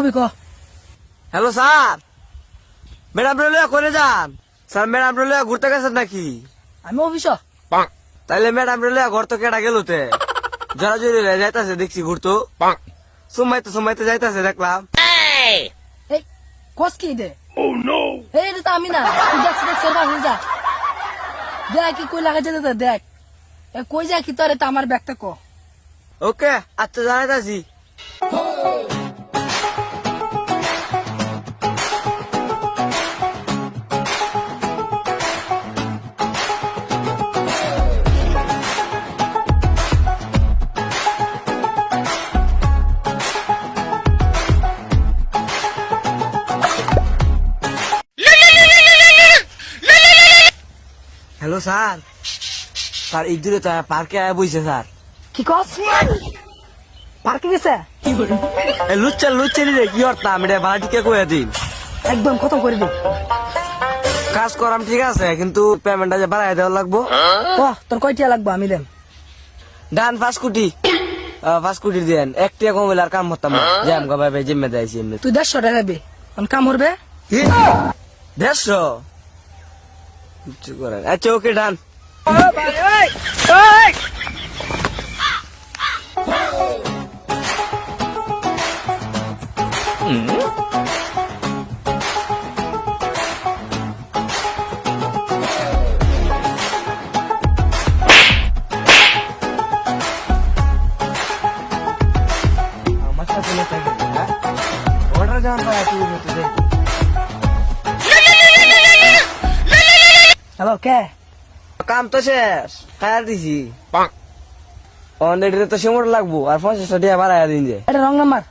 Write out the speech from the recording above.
কবি ক। Hello sir, madam রে করে যান। স্যার ম্যাডাম রে ঘুরতে গেছেন নাকি? আমি অফিস। তাইলে ম্যাডাম রে ঘর তো কেটা গেল তে জরা জরি যাইতাছে দেখছি ঘুরতো। সময়তে যাইতাছে দেখলাম। এই কস কি দে? এই এটা তো আমি না, তুই দেখ যা দেখ কি কই লাগা যেতে দেখ। কই যা কি তোর আমার ব্যাগটা ক। ওকে আচ্ছা জানাইতাছি। হ্যালো স্যার, স্যার এই দূরে তো পার্কে আয়া বইছে স্যার। কি কস? পার্কে গেছে? লুচ্চা রে কি করতাম এটা ভাড়া টিকে কয়ে দিন। একদম খতম করে দে। কাজ করাম ঠিক আছে, কিন্তু পেমেন্টটা যে বাড়াই দেওয়া লাগবো। তোর কয়টিয়া লাগবো আমি দেন। ডান 5 কোটি দেন। 1 টাকা কম হইলে আর কাম করতাম না। জ্যাম গো ভাই জিম্মে দেয়ছি এমনি। তুই 150 টাকা দে, কাম করবে। কি 150? কিছু করেন। আচ্ছা ওকে ডান। আমার সাথে না থাকে না অর্ডার জান পায় তুই তো দে। হ্যালো কে? কাম তো শেষ, খায়ার দিছি। অন তো সময় লাগবো আর 50 টাকা বাড়াইয়া দিন যে। এটা রং নাম্বার।